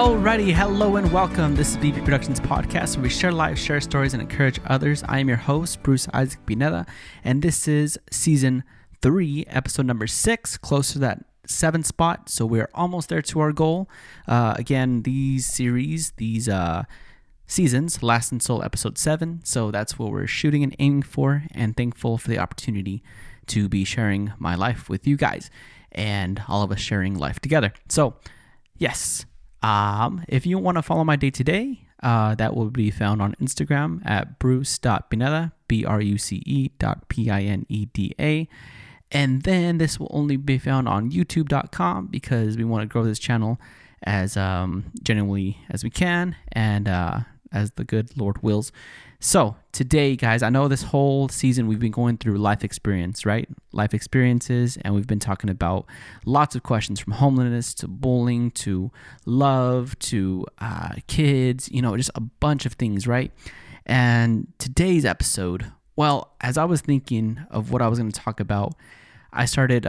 Alrighty, hello and welcome. This is BB Productions Podcast, where we share lives, share stories, and encourage others. I am your host, Bruce Pineda, and this is Season 3, Episode number 6, close to that 7th spot, so we're almost there to our goal. Again, these seasons last until Episode 7, so that's what we're shooting and aiming for, and thankful for the opportunity to be sharing my life with you guys, and all of us sharing life together. So, yes. If you want to follow my day-to-day, that will be found on Instagram at bruce.pineda, bruce.pineda. And then this will only be found on youtube.com because we want to grow this channel as genuinely as we can and as the good Lord wills. So today, guys, I know this whole season we've been going through life experience, right? Life experiences, and we've been talking about lots of questions from homelessness to bullying to love to kids, just a bunch of things, right? And today's episode, well, as I was thinking of what I was going to talk about, I started,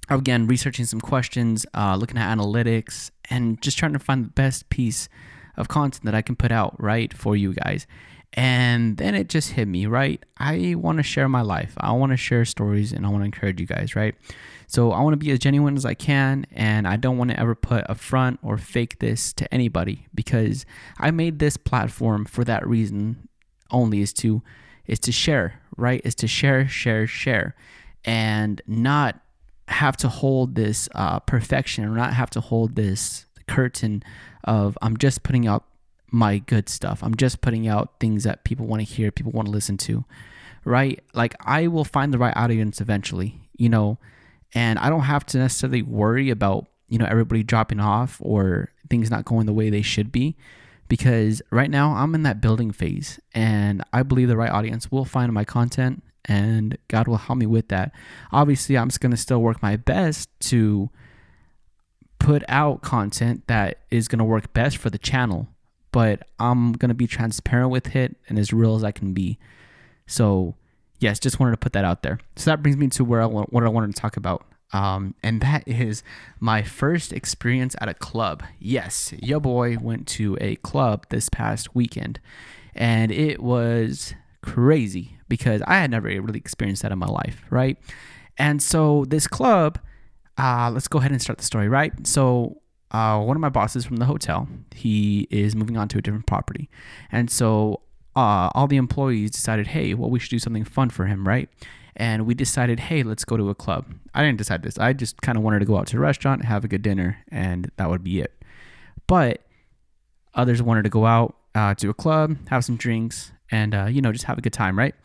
again, researching some questions, looking at analytics, and just trying to find the best piece of content that I can put out, right, for you guys. And then it just hit me, right? I want to share my life. I want to share stories, and I want to encourage you guys, right? So I want to be as genuine as I can, and I don't want to ever put a front or fake this to anybody, because I made this platform for that reason only, is to share, right? Is to share, and not have to hold this perfection, or not have to hold this curtain of I'm just putting out my good stuff. I'm just putting out things that people want to hear, people want to listen to, right? Like, I will find the right audience eventually, and I don't have to necessarily worry about, everybody dropping off or things not going the way they should be, because right now I'm in that building phase, and I believe the right audience will find my content, and God will help me with that. Obviously, I'm just going to still work my best to put out content that is going to work best for the channel, but I'm going to be transparent with it and as real as I can be. So yes, just wanted to put that out there. So that brings me to what I wanted to talk about. And that is my first experience at a club. Yes, your boy went to a club this past weekend, and it was crazy because I had never really experienced that in my life, right? And so this club, let's go ahead and start the story, right? So one of my bosses from the hotel, he is moving on to a different property. And so all the employees decided, hey, well, we should do something fun for him, right? And we decided, hey, let's go to a club. I didn't decide this. I just kind of wanted to go out to a restaurant, have a good dinner, and that would be it. But others wanted to go out to a club, have some drinks, and, just have a good time, right?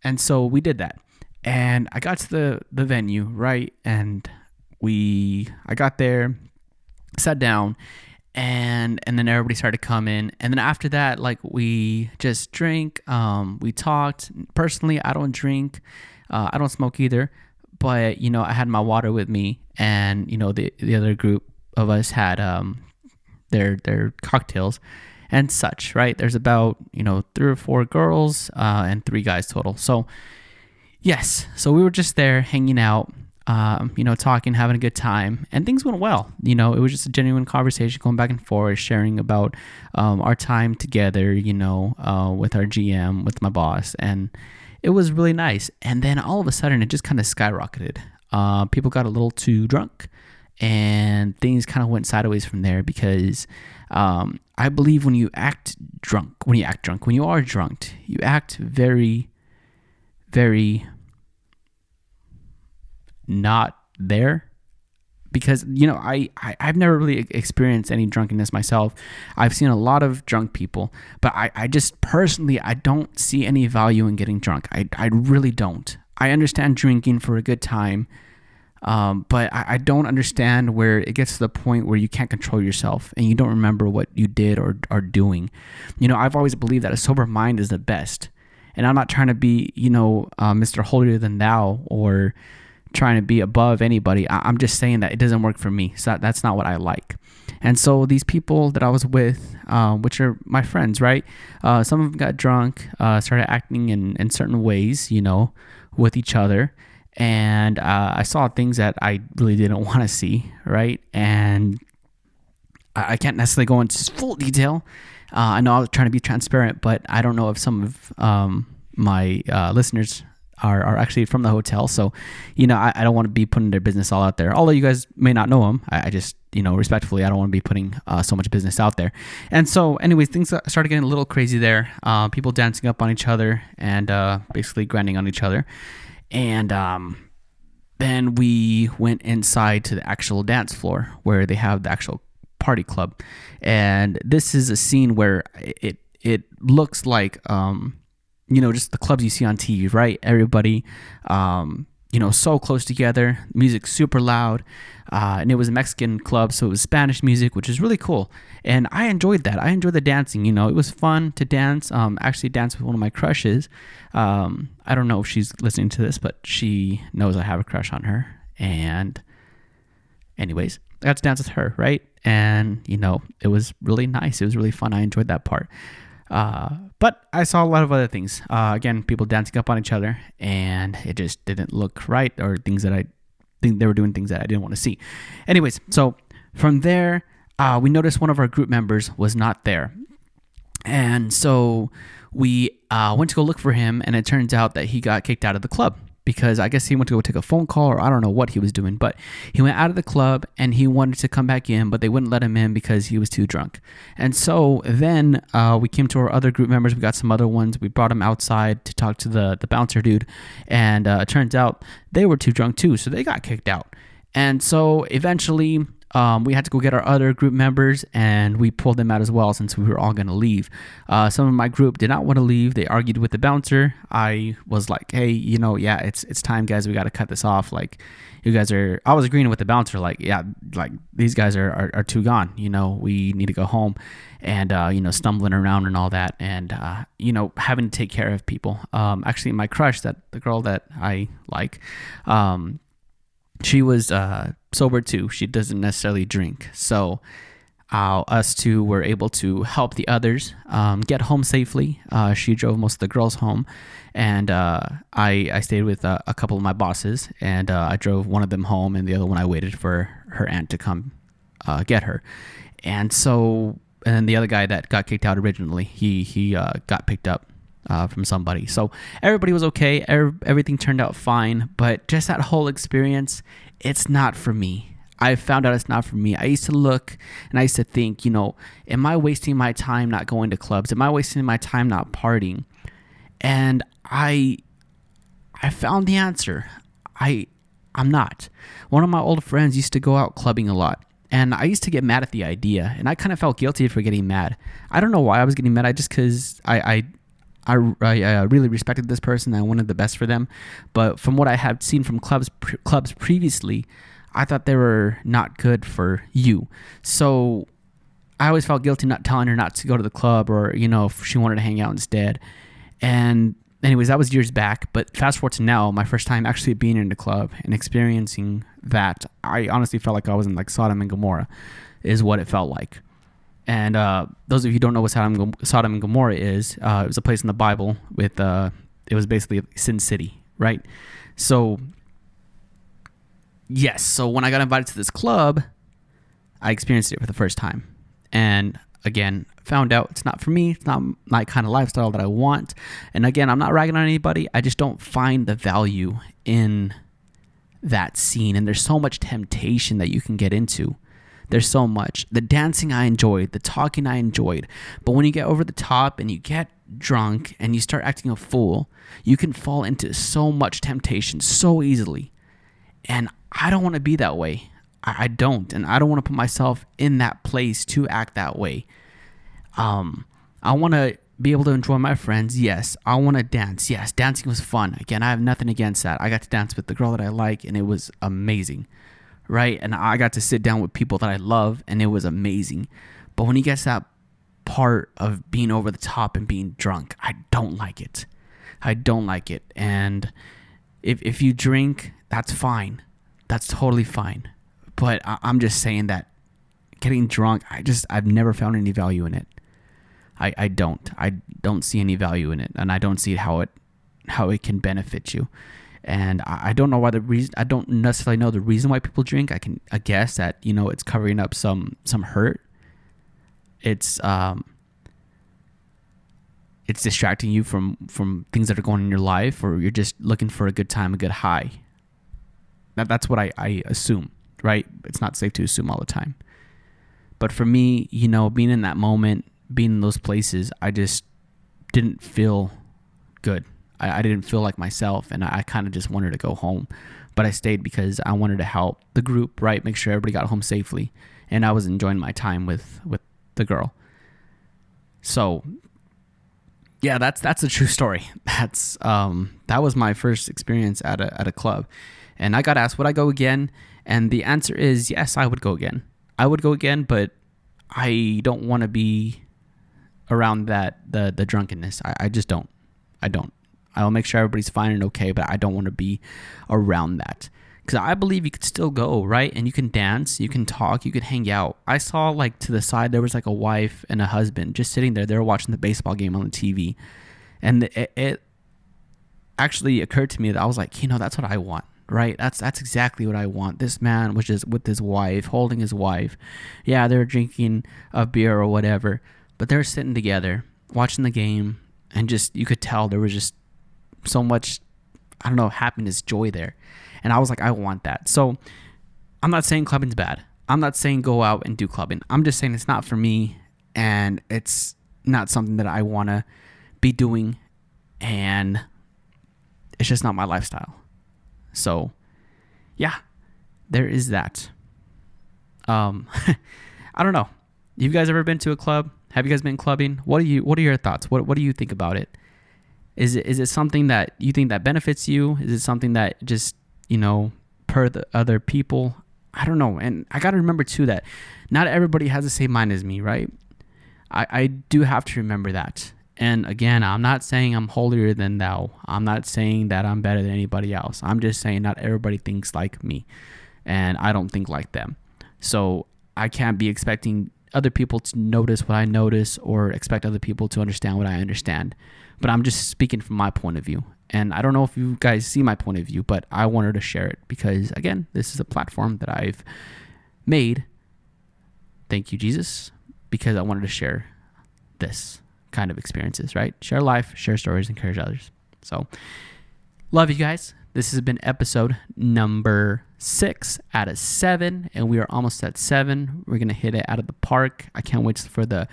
And so we did that. And I got to the venue, right? And I got there, sat down, and then everybody started coming. And then after that, like, we just drank, we talked. Personally, I don't drink, I don't smoke either, but, I had my water with me, and, the other group of us had their cocktails and such, right? There's about, 3 or 4 girls and 3 guys total. So, yes, so we were just there hanging out, talking, having a good time, and things went well. It was just a genuine conversation going back and forth, sharing about our time together, with our GM, with my boss, and it was really nice. And then all of a sudden, it just kind of skyrocketed. People got a little too drunk, and things kind of went sideways from there, because I believe when you are drunk, you act very, very not there, because I've never really experienced any drunkenness myself. I've seen a lot of drunk people, but I just personally, I don't see any value in getting drunk. I really don't. I understand drinking for a good time, but I don't understand where it gets to the point where you can't control yourself and you don't remember what you did or are doing. I've always believed that a sober mind is the best, and I'm not trying to be Mr. Holier than thou or trying to be above anybody. I'm just saying that it doesn't work for me. So that's not what I like. And so these people that I was with, which are my friends, right? Some of them got drunk, started acting in certain ways, with each other. And I saw things that I really didn't want to see, right? And I can't necessarily go into full detail. I know I was trying to be transparent, but I don't know if some of my listeners are actually from the hotel. So, I don't want to be putting their business all out there. Although you guys may not know them, I just, respectfully, I don't want to be putting so much business out there. And so, anyways, things started getting a little crazy there. People dancing up on each other and basically grinding on each other. And then we went inside to the actual dance floor where they have the actual party club. And this is a scene where it looks like just the clubs you see on TV, right? Everybody so close together, music super loud, and it was a Mexican club, so it was Spanish music, which is really cool. And I enjoyed that. I enjoyed the dancing. It was fun to dance. Actually danced with one of my crushes. I don't know if she's listening to this, but she knows I have a crush on her. And anyways, I got to dance with her, right? And it was really nice. It was really fun. I enjoyed that part. But I saw a lot of other things. Again, people dancing up on each other, and it just didn't look right, or things that I think they were doing things that I didn't want to see. Anyways, so from there, we noticed one of our group members was not there. And so we went to go look for him, and it turns out that he got kicked out of the club. Because I guess he went to go take a phone call, or I don't know what he was doing, but he went out of the club and he wanted to come back in, but they wouldn't let him in because he was too drunk. And so then we came to our other group members. We got some other ones. We brought them outside to talk to the bouncer dude. And it turns out they were too drunk too, so they got kicked out. And so eventually we had to go get our other group members, and we pulled them out as well since we were all going to leave. Some of my group did not want to leave. They argued with the bouncer. I was like, hey, yeah, it's time, guys. We got to cut this off. Like, you guys are... I was agreeing with the bouncer, like, yeah, like, these guys are too gone. We need to go home. And, stumbling around and all that. And, having to take care of people. Actually, my crush, the girl that I like... she was sober too. She doesn't necessarily drink. So us two were able to help the others get home safely. She drove most of the girls home. And I stayed with a couple of my bosses. And I drove one of them home. And the other one I waited for her aunt to come get her. And then the other guy that got kicked out originally, he got picked up from somebody. So everybody was okay. Everything turned out fine. But just that whole experience, it's not for me. I found out it's not for me. I used to look and I used to think, am I wasting my time not going to clubs? Am I wasting my time not partying? And I found the answer. I'm not. One of my old friends used to go out clubbing a lot. And I used to get mad at the idea. And I kind of felt guilty for getting mad. I don't know why I was getting mad. Just because I really respected this person. I wanted the best for them. But from what I had seen from clubs previously, I thought they were not good for you. So I always felt guilty not telling her not to go to the club, or, if she wanted to hang out instead. And anyways, that was years back. But fast forward to now, my first time actually being in the club and experiencing that, I honestly felt like I was in like Sodom and Gomorrah is what it felt like. And those of you who don't know what Sodom and Gomorrah is, it was a place in the Bible with, it was basically Sin City, right? So, yes. So when I got invited to this club, I experienced it for the first time. And again, found out it's not for me. It's not my kind of lifestyle that I want. And again, I'm not ragging on anybody. I just don't find the value in that scene. And there's so much temptation that you can get into. There's so much. The dancing I enjoyed, the talking I enjoyed. But when you get over the top and you get drunk and you start acting a fool, you can fall into so much temptation so easily. And I don't want to be that way. I don't. And I don't want to put myself in that place to act that way. I want to be able to enjoy my friends. Yes. I want to dance. Yes. Dancing was fun. Again, I have nothing against that. I got to dance with the girl that I like, and it was amazing. Right? And I got to sit down with people that I love, and it was amazing. But when he gets that part of being over the top and being drunk, I don't like it. I don't like it. And if you drink, that's fine. That's totally fine. But I'm just saying that getting drunk, I've never found any value in it. I don't see any value in it, and I don't see how it can benefit you. And I don't know why I don't necessarily know the reason why people drink. I guess that, it's covering up some hurt it's distracting you from things that are going on in your life, or you're just looking for a good time, a good high. That's what I assume, right? It's not safe to assume all the time. But for me, being in that moment, being in those places, I just didn't feel good. I didn't feel like myself, and I kind of just wanted to go home. But I stayed because I wanted to help the group, right? Make sure everybody got home safely. And I was enjoying my time with the girl. So, yeah, that's a true story. That was my first experience at a club. And I got asked, would I go again? And the answer is yes, I would go again. I would go again, but I don't want to be around the drunkenness. I just don't. I don't. I'll make sure everybody's fine and okay, but I don't want to be around that. Because I believe you could still go, right? And you can dance, you can talk, you can hang out. I saw to the side, there was a wife and a husband just sitting there. They were watching the baseball game on the TV. And it actually occurred to me that I was like, that's what I want, right? That's exactly what I want. This man was just with his wife, holding his wife. Yeah, they were drinking a beer or whatever, but they were sitting together, watching the game, and just, you could tell there was just so much, happiness, joy there. And I was like, I want that. So I'm not saying clubbing's bad. I'm not saying go out and do clubbing. I'm just saying it's not for me, and it's not something that I want to be doing, and it's just not my lifestyle. So yeah, there is that. I don't know. You guys ever been to a club? Have you guys been clubbing? What are your thoughts? What do you think about it? Is it something that you think that benefits you? Is it something that just, per the other people? I don't know. And I got to remember too that not everybody has the same mind as me, right? I do have to remember that. And again, I'm not saying I'm holier than thou. I'm not saying that I'm better than anybody else. I'm just saying not everybody thinks like me, and I don't think like them. So I can't be expecting other people to notice what I notice, or expect other people to understand what I understand. But I'm just speaking from my point of view. And I don't know if you guys see my point of view, but I wanted to share it because, again, this is a platform that I've made. Thank you, Jesus, because I wanted to share this kind of experiences, right? Share life, share stories, encourage others. So, love you guys. This has been episode number 6 out of 7, and we are almost at 7. We're going to hit it out of the park. I can't wait for the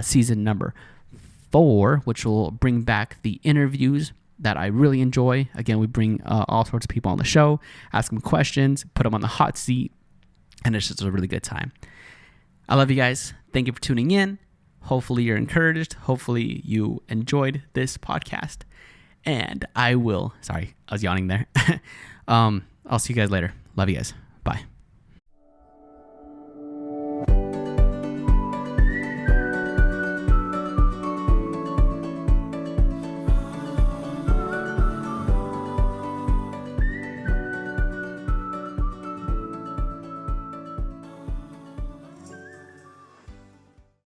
season number 4, which will bring back the interviews that I really enjoy. Again, we bring all sorts of people on the show, ask them questions, put them on the hot seat, and it's just a really good time. I love you guys. Thank you for tuning in. Hopefully you're encouraged. Hopefully you enjoyed this podcast. And I was yawning there. I'll see you guys later. Love you guys.